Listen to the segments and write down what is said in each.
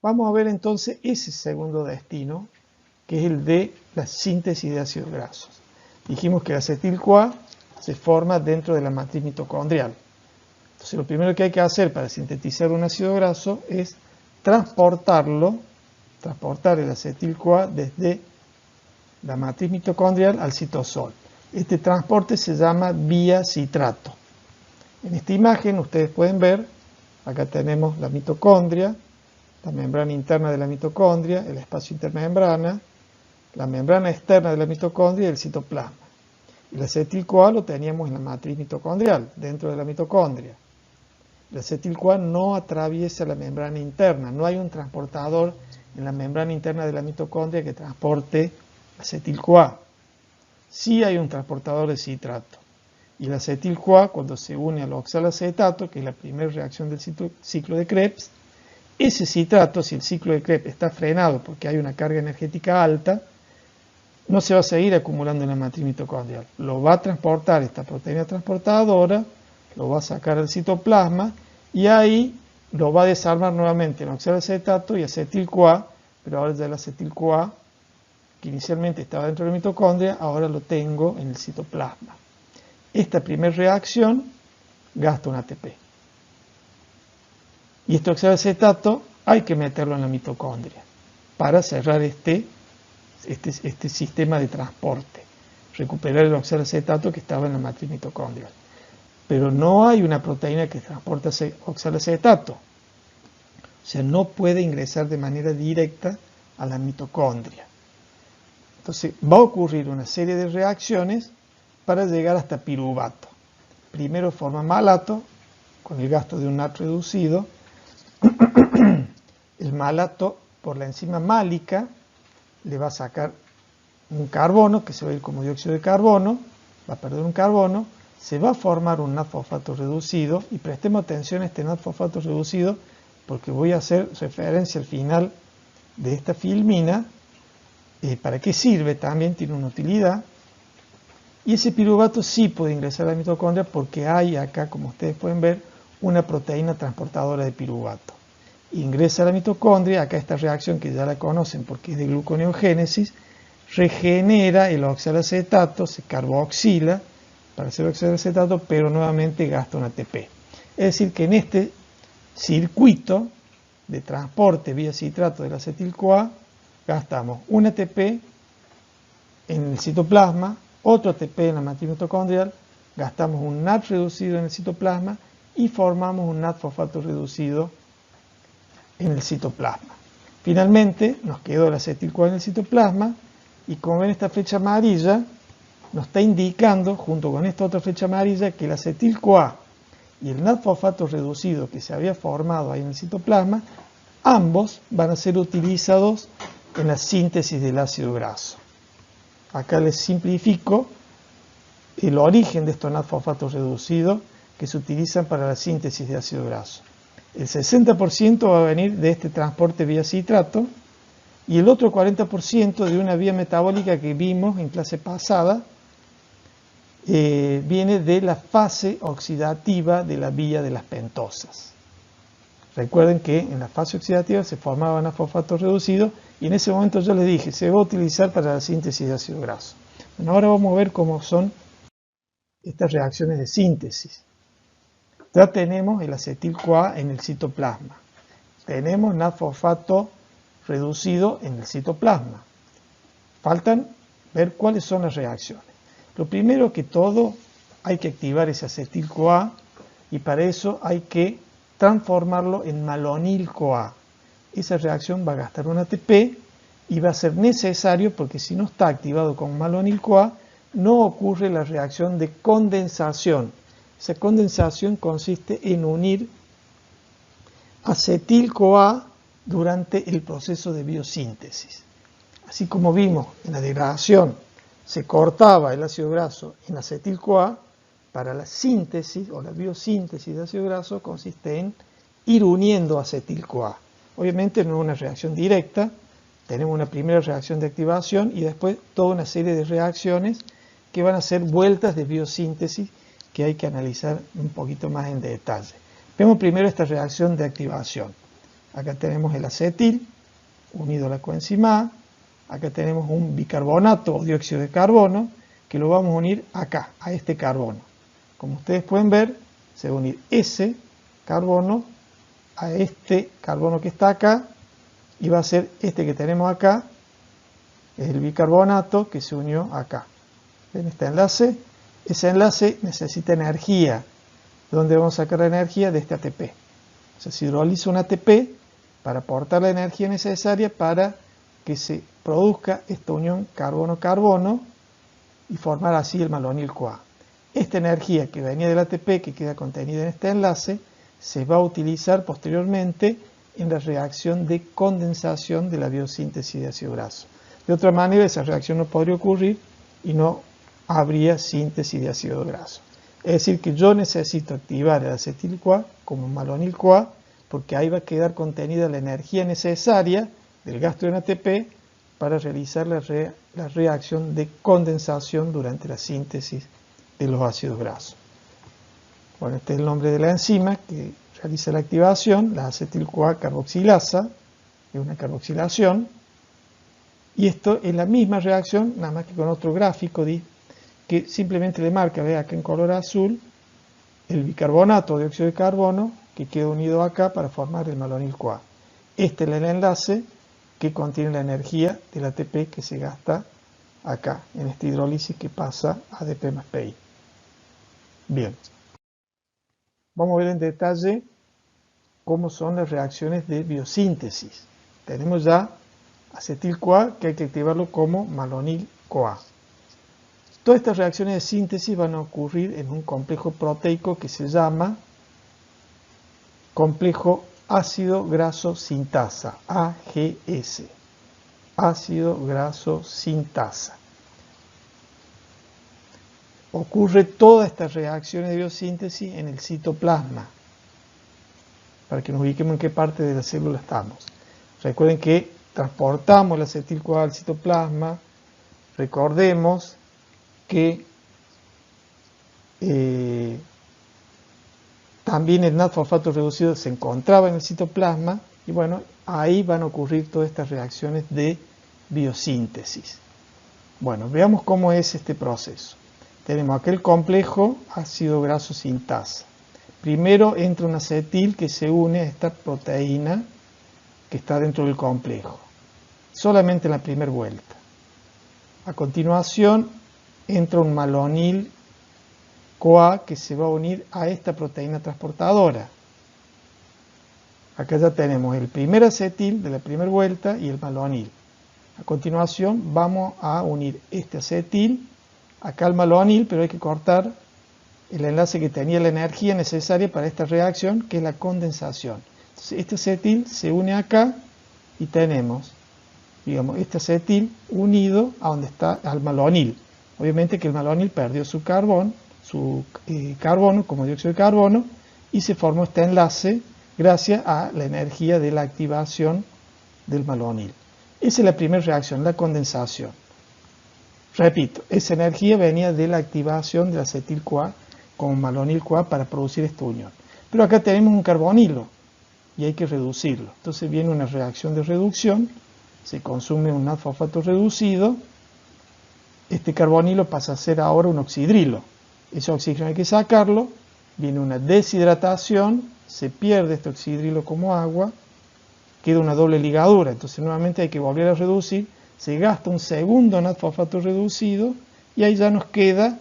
Vamos a ver entonces ese segundo destino, que es el de la síntesis de ácidos grasos. Dijimos que el acetil-CoA se forma dentro de la matriz mitocondrial. Entonces lo primero que hay que hacer para sintetizar un ácido graso es transportar el acetil-CoA desde la matriz mitocondrial al citosol. Este transporte se llama vía citrato. En esta imagen ustedes pueden ver, acá tenemos la mitocondria, la membrana interna de la mitocondria, el espacio intermembrana, la membrana externa de la mitocondria y el citoplasma. El acetil-CoA lo teníamos en la matriz mitocondrial, dentro de la mitocondria. El acetil-CoA no atraviesa la membrana interna, no hay un transportador en la membrana interna de la mitocondria que transporte acetil-CoA. Sí hay un transportador de citrato. Y el acetil-CoA, cuando se une al oxalacetato, que es la primera reacción del ciclo de Krebs, ese citrato, si el ciclo de Krebs está frenado porque hay una carga energética alta, no se va a seguir acumulando en la matriz mitocondrial. Lo va a transportar esta proteína transportadora, lo va a sacar al citoplasma y ahí lo va a desarmar nuevamente en oxalacetato y acetil-CoA, pero ahora ya el acetil-CoA, que inicialmente estaba dentro de la mitocondria, ahora lo tengo en el citoplasma. Esta primera reacción gasta un ATP. Y este oxalacetato hay que meterlo en la mitocondria para cerrar este sistema de transporte, recuperar el oxalacetato que estaba en la matriz mitocondrial. Pero no hay una proteína que transporte oxalacetato, o sea, no puede ingresar de manera directa a la mitocondria. Entonces va a ocurrir una serie de reacciones para llegar hasta piruvato. Primero forma malato con el gasto de un NAT reducido. El malato, por la enzima málica, le va a sacar un carbono que se va a ir como dióxido de carbono, va a perder un carbono, se va a formar un NAT-fosfato reducido, y prestemos atención a este NAT-fosfato reducido porque voy a hacer referencia al final de esta filmina. ¿Para qué sirve? También tiene una utilidad. Y ese piruvato sí puede ingresar a la mitocondria porque hay acá, como ustedes pueden ver, una proteína transportadora de piruvato. Ingresa a la mitocondria, acá esta reacción que ya la conocen porque es de gluconeogénesis, regenera el oxalacetato, se carboxila para hacer oxalacetato, pero nuevamente gasta un ATP. Es decir, que en este circuito de transporte vía citrato del acetil-CoA, gastamos un ATP en el citoplasma, otro ATP en la matriz mitocondrial, gastamos un NAT reducido en el citoplasma y formamos un NAT-fosfato reducido en el citoplasma. Finalmente nos quedó el acetil-CoA en el citoplasma y como ven esta flecha amarilla nos está indicando junto con esta otra flecha amarilla que el acetil-CoA y el NAT-fosfato reducido que se había formado ahí en el citoplasma, ambos van a ser utilizados en la síntesis del ácido graso. Acá les simplifico el origen de estos NAT-fosfatos reducidos que se utilizan para la síntesis de ácido graso. El 60% va a venir de este transporte vía citrato y el otro 40% de una vía metabólica que vimos en clase pasada, viene de la fase oxidativa de la vía de las pentosas. Recuerden que en la fase oxidativa se formaban NAT-fosfatos reducidos y en ese momento yo les dije, se va a utilizar para la síntesis de ácido graso. Bueno, ahora vamos a ver cómo son estas reacciones de síntesis. Ya tenemos el acetil-CoA en el citoplasma. Tenemos NAT-fosfato reducido en el citoplasma. Faltan ver cuáles son las reacciones. Lo primero que todo, hay que activar ese acetil-CoA y para eso hay que transformarlo en malonil-CoA. Esa reacción va a gastar un ATP y va a ser necesario porque si no está activado con malonil-CoA no ocurre la reacción de condensación. Esa condensación consiste en unir acetil-CoA durante el proceso de biosíntesis. Así como vimos en la degradación se cortaba el ácido graso en acetil-CoA, para la síntesis o la biosíntesis de ácido graso consiste en ir uniendo acetil-CoA. Obviamente no es una reacción directa, tenemos una primera reacción de activación y después toda una serie de reacciones que van a ser vueltas de biosíntesis que hay que analizar un poquito más en detalle. Vemos primero esta reacción de activación. Acá tenemos el acetil unido a la coenzima A. Acá tenemos un bicarbonato o dióxido de carbono que lo vamos a unir acá, a este carbono. Como ustedes pueden ver, se va a unir ese carbono a este carbono que está acá y va a ser este que tenemos acá, es el bicarbonato que se unió acá. ¿Ven este enlace? Ese enlace necesita energía. ¿De dónde vamos a sacar la energía? De este ATP. O sea, se hidroliza un ATP para aportar la energía necesaria para que se produzca esta unión carbono-carbono y formar así el malonil-CoA. Esta energía que venía del ATP, que queda contenida en este enlace, se va a utilizar posteriormente en la reacción de condensación de la biosíntesis de ácido graso. De otra manera, esa reacción no podría ocurrir y no habría síntesis de ácido graso. Es decir, que yo necesito activar el acetil-CoA como malonil-CoA porque ahí va a quedar contenida la energía necesaria del gasto en ATP para realizar la reacción de condensación durante la síntesis de los ácidos grasos. Bueno, este es el nombre de la enzima que realiza la activación, la acetil-CoA carboxilasa, es una carboxilación, y esto es la misma reacción, nada más que con otro gráfico, que simplemente le marca, ve acá en color azul, el bicarbonato o dióxido de carbono que queda unido acá para formar el malonil-CoA. Este es el enlace que contiene la energía del ATP que se gasta acá, en esta hidrólisis que pasa a ADP más PI. Bien, vamos a ver en detalle cómo son las reacciones de biosíntesis. Tenemos ya acetil-CoA que hay que activarlo como malonil-CoA. Todas estas reacciones de síntesis van a ocurrir en un complejo proteico que se llama complejo ácido graso sintasa, AGS, ácido graso sintasa. Ocurre todas estas reacciones de biosíntesis en el citoplasma, para que nos ubiquemos en qué parte de la célula estamos. Recuerden que transportamos el acetil-CoA al citoplasma, recordemos que también el NAD-fosfato reducido se encontraba en el citoplasma y bueno, ahí van a ocurrir todas estas reacciones de biosíntesis. Bueno, veamos cómo es este proceso. Tenemos aquel complejo ácido graso sintasa. Primero entra un acetil que se une a esta proteína que está dentro del complejo, solamente en la primera vuelta. A continuación entra un malonil-CoA que se va a unir a esta proteína transportadora. Acá ya tenemos el primer acetil de la primera vuelta y el malonil. A continuación vamos a unir este acetil acá al malonil, pero hay que cortar el enlace que tenía la energía necesaria para esta reacción, que es la condensación. Entonces este acetil se une acá y tenemos, digamos, este acetil unido a donde está al malonil. Obviamente que el malonil perdió su carbono como dióxido de carbono y se formó este enlace gracias a la energía de la activación del malonil. Esa es la primera reacción, la condensación. Repito, esa energía venía de la activación del acetil-CoA como malonil-CoA para producir esta unión. Pero acá tenemos un carbonilo y hay que reducirlo. Entonces viene una reacción de reducción, se consume un NAD-fosfato reducido, este carbonilo pasa a ser ahora un oxidrilo. Ese oxígeno hay que sacarlo, viene una deshidratación, se pierde este oxidrilo como agua, queda una doble ligadura, entonces nuevamente hay que volver a reducir, se gasta un segundo NAD-fosfato reducido y ahí ya nos queda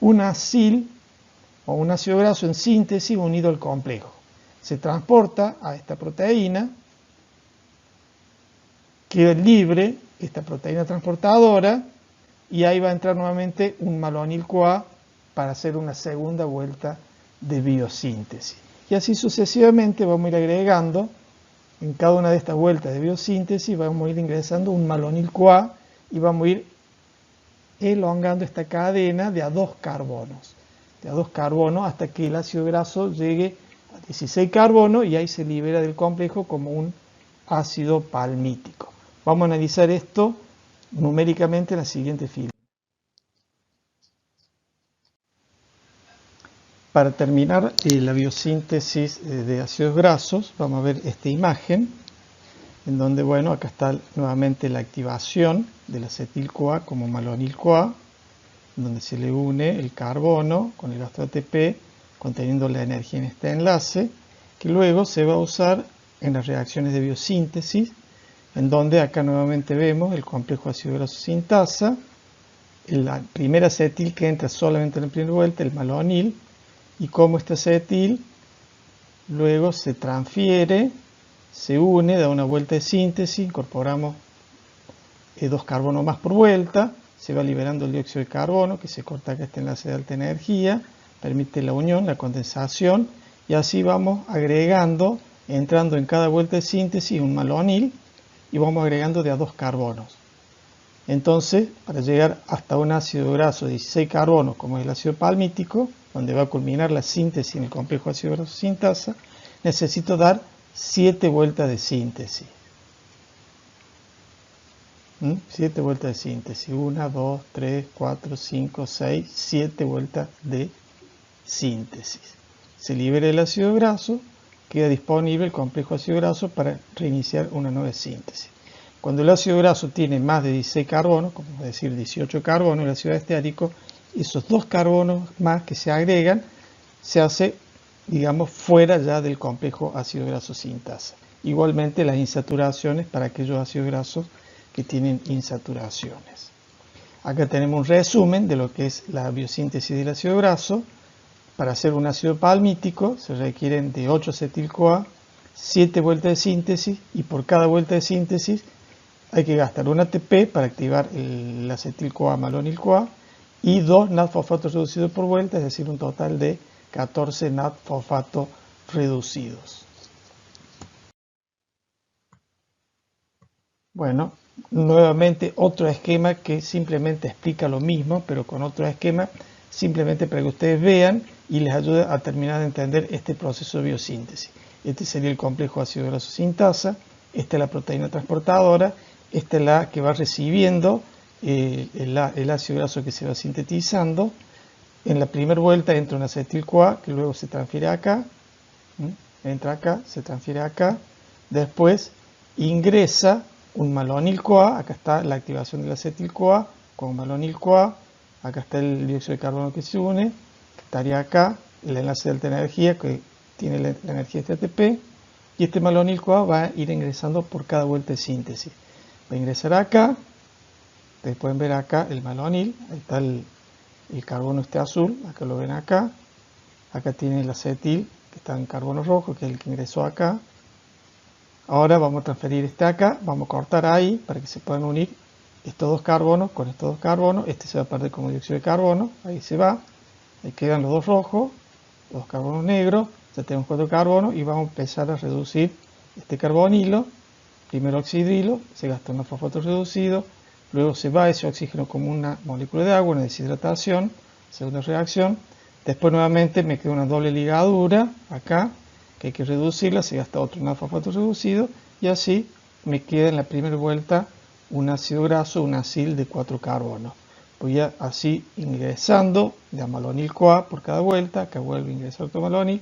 un acil o un ácido graso en síntesis unido al complejo. Se transporta a esta proteína, queda libre esta proteína transportadora y ahí va a entrar nuevamente un malonil-CoA para hacer una segunda vuelta de biosíntesis. Y así sucesivamente vamos a ir agregando en cada una de estas vueltas de biosíntesis, vamos a ir ingresando un malonil-CoA y vamos a ir elongando esta cadena de a 2 carbonos. De a 2 carbonos hasta que el ácido graso llegue a 16 carbonos y ahí se libera del complejo como un ácido palmítico. Vamos a analizar esto numéricamente en la siguiente fila. Para terminar la biosíntesis de ácidos grasos, vamos a ver esta imagen, en donde, bueno, acá está nuevamente la activación del acetil-CoA como malonil-CoA, donde se le une el carbono con el gasto ATP, conteniendo la energía en este enlace, que luego se va a usar en las reacciones de biosíntesis, en donde acá nuevamente vemos el complejo ácido graso sintasa, el primer acetil que entra solamente en la primera vuelta, el malonil, y como este acetil luego se transfiere, se une, da una vuelta de síntesis, incorporamos 2 carbonos más por vuelta, se va liberando el dióxido de carbono, que se corta acá este enlace de alta energía, permite la unión, la condensación, y así vamos agregando, entrando en cada vuelta de síntesis un malonil, y vamos agregando de a 2 carbonos. Entonces, para llegar hasta un ácido graso de 16 carbonos, como es el ácido palmítico, donde va a culminar la síntesis en el complejo ácido graso sintasa, necesito dar 7 vueltas de síntesis. 7 vueltas de síntesis. 1, 2, 3, 4, 5, 6, 7 vueltas de síntesis. Se libera el ácido graso, queda disponible el complejo ácido graso para reiniciar una nueva síntesis. Cuando el ácido graso tiene más de 16 carbonos, como decir 18 carbonos, el ácido esterico, esos 2 carbonos más que se agregan, se hace, digamos, fuera ya del complejo ácido graso sintasa. Igualmente las insaturaciones para aquellos ácidos grasos que tienen insaturaciones. Acá tenemos un resumen de lo que es la biosíntesis del ácido graso. Para hacer un ácido palmítico se requieren de 8 acetil-CoA, 7 vueltas de síntesis, y por cada vuelta de síntesis hay que gastar un ATP para activar el acetil-CoA malonil-CoA y 2 NAD-fosfatos reducidos por vuelta, es decir, un total de 14 NAD-fosfatos reducidos. Bueno, nuevamente otro esquema que simplemente explica lo mismo, pero con otro esquema, simplemente para que ustedes vean y les ayude a terminar de entender este proceso de biosíntesis. Este sería el complejo ácido graso sintasa, esta es la proteína transportadora, esta es la que va recibiendo el ácido graso que se va sintetizando. En la primera vuelta entra un acetil-CoA que luego se transfiere acá, entra acá, se transfiere acá, después ingresa un malonil-CoA, acá está la activación del acetil-CoA con malonil-CoA, acá está el dióxido de carbono que se une, que estaría acá, el enlace de alta energía que tiene la energía de este ATP, y este malonil-CoA va a ir ingresando por cada vuelta de síntesis. Va a ingresar acá, ustedes pueden ver acá el malonil, ahí está el carbono este azul, acá lo ven acá tiene el acetil que está en carbono rojo, que es el que ingresó acá. Ahora vamos a transferir este acá, vamos a cortar ahí para que se puedan unir estos 2 carbonos con estos 2 carbonos, este se va a perder como dióxido de carbono, ahí se va, ahí quedan los 2 rojos, los 2 carbonos negros, ya tenemos 4 carbonos y vamos a empezar a reducir este carbonilo, primero oxidrilo, se gasta un fosfato reducido, luego se va ese oxígeno como una molécula de agua, una deshidratación, segunda reacción, después nuevamente me queda una doble ligadura acá, que hay que reducirla, se gasta otro fosfato reducido, y así me queda en la primera vuelta un ácido graso, un acil de 4 carbonos. Voy así ingresando de malonil-CoA por cada vuelta, acá vuelve a ingresar otro malonil,